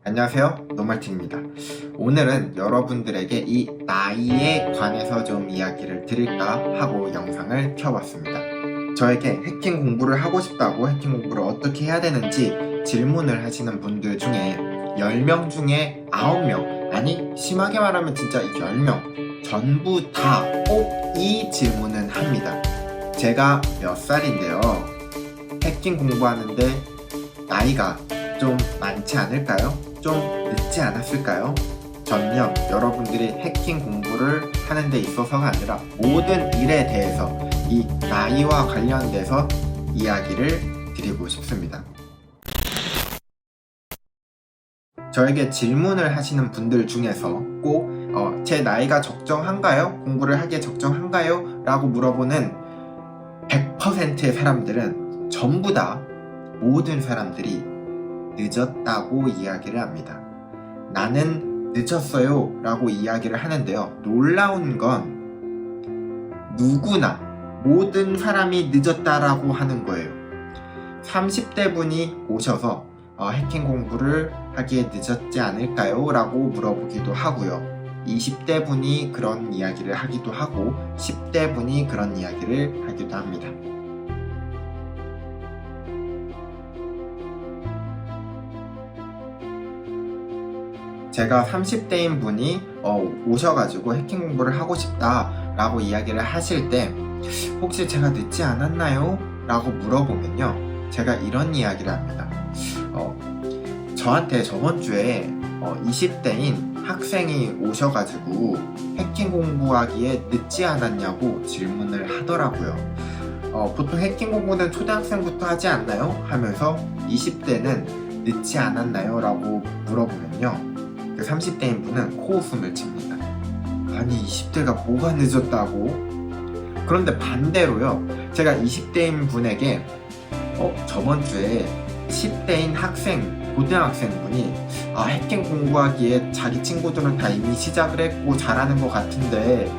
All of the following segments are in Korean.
안녕하세요, 노말틴입니다. 오늘은 여러분들에게 이 나이에 관해서 좀 이야기를 드릴까 하고 영상을 켜봤습니다. 저에게 해킹 공부를 하고 싶다고 해킹 공부를 어떻게 해야 되는지 질문을 하시는 분들 중에 10명 중에 9명, 아니 심하게 말하면 진짜 10명 전부 다 꼭 이 질문은 합니다. 제가 몇 살인데요, 해킹 공부하는데 나이가 좀 많지 않을까요? 좀 늦지 않았을까요? 전요, 여러분들이 해킹 공부를 하는 데 있어서가 아니라 모든 일에 대해서 이 나이와 관련돼서 이야기를 드리고 싶습니다. 저에게 질문을 하시는 분들 중에서 꼭 제 나이가 적정한가요? 공부를 하기에 적정한가요? 라고 물어보는 100%의 사람들은 전부 다, 모든 사람들이 늦었다고 이야기를 합니다. 나는 늦었어요 라고 이야기를 하는데요, 놀라운 건 누구나 모든 사람이 늦었다라고 하는 거예요. 30대 분이 오셔서 해킹 공부를 하기에 늦었지 않을까요? 라고 물어보기도 하고요, 20대 분이 그런 이야기를 하기도 하고 10대 분이 그런 이야기를 하기도 합니다. 제가 30대인 분이 오셔가지고 해킹 공부를 하고 싶다 라고 이야기를 하실 때 혹시 제가 늦지 않았나요? 라고 물어보면요, 제가 이런 이야기를 합니다. 저한테 저번 주에 20대인 학생이 오셔가지고 해킹 공부하기에 늦지 않았냐고 질문을 하더라고요. 보통 해킹 공부는 초등학생부터 하지 않나요? 하면서 20대는 늦지 않았나요? 라고 물어보면요, 그 30대인 분은 코웃음을 칩니다. 아니 20대가 뭐가 늦었다고? 그런데 반대로요, 제가 20대인 분에게 저번 주에 10대인 학생, 고등학생 분이 해킹 공부하기에 자기 친구들은 다 이미 시작을 했고 잘하는 것 같은데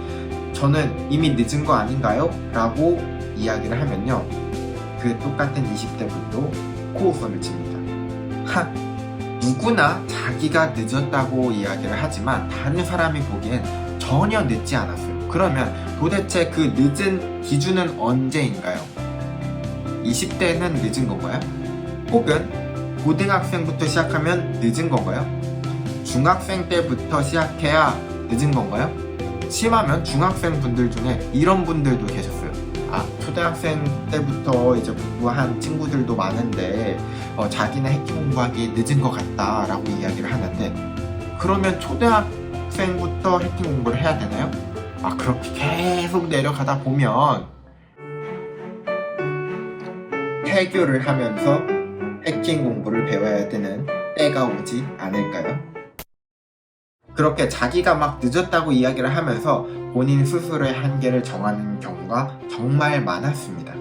저는 이미 늦은 거 아닌가요? 라고 이야기를 하면요, 그 똑같은 20대 분도 코웃음을 칩니다. 누구나 자기가 늦었다고 이야기를 하지만 다른 사람이 보기엔 전혀 늦지 않았어요. 그러면 도대체 그 늦은 기준은 언제인가요? 20대는 늦은 건가요? 혹은 고등학생부터 시작하면 늦은 건가요? 중학생 때부터 시작해야 늦은 건가요? 심하면 중학생 분들 중에 이런 분들도 계셨어요. 초등학생 때부터 이제 공부한 친구들도 많은데 자기는 해킹 공부하기 늦은 것 같다 라고 이야기를 하는데, 그러면 초등학생부터 해킹 공부를 해야 되나요? 그렇게 계속 내려가다 보면 태교를 하면서 해킹 공부를 배워야 되는 때가 오지 않을까요? 그렇게 자기가 막 늦었다고 이야기를 하면서 본인 스스로의 한계를 정하는 경우가 정말 많았습니다.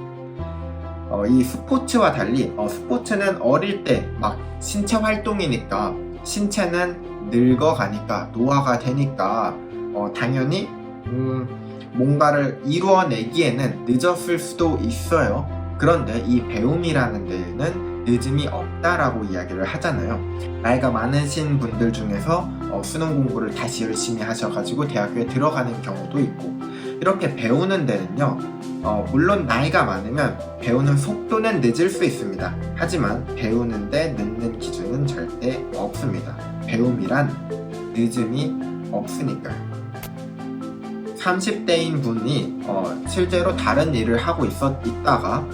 이 스포츠와 달리 스포츠는 어릴 때 막 신체 활동이니까, 신체는 늙어가니까, 노화가 되니까 당연히 뭔가를 이루어내기에는 늦었을 수도 있어요. 그런데 이 배움이라는 데에는 늦음이 없다라고 이야기를 하잖아요. 나이가 많으신 분들 중에서 수능 공부를 다시 열심히 하셔가지고 대학교에 들어가는 경우도 있고, 이렇게 배우는 데는요, 물론 나이가 많으면 배우는 속도는 늦을 수 있습니다. 하지만 배우는데 늦는 기준은 절대 없습니다. 배움이란 늦음이 없으니까요. 30대인 분이 실제로 다른 일을 하고 있다가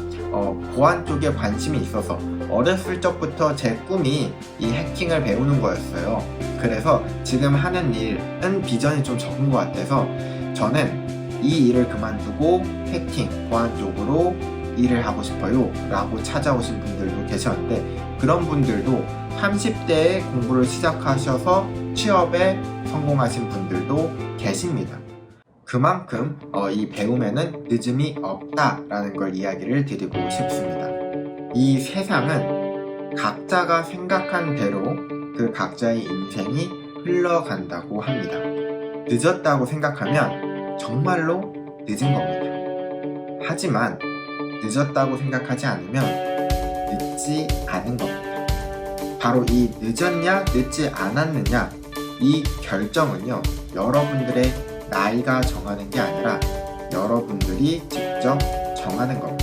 보안 쪽에 관심이 있어서 어렸을 적부터 제 꿈이 이 해킹을 배우는 거였어요. 그래서 지금 하는 일은 비전이 좀 적은 것 같아서 저는 이 일을 그만두고 해킹, 보안 쪽으로 일을 하고 싶어요 라고 찾아오신 분들도 계셨는데, 그런 분들도 30대에 공부를 시작하셔서 취업에 성공하신 분들도 계십니다. 그만큼 이 배움에는 늦음이 없다라는 걸 이야기를 드리고 싶습니다. 이 세상은 각자가 생각한 대로 그 각자의 인생이 흘러간다고 합니다. 늦었다고 생각하면 정말로 늦은 겁니다. 하지만 늦었다고 생각하지 않으면 늦지 않은 겁니다. 바로 이 늦었냐 늦지 않았느냐 이 결정은요 여러분들의 나이가 정하는 게 아니라 여러분들이 직접 정하는 겁니다.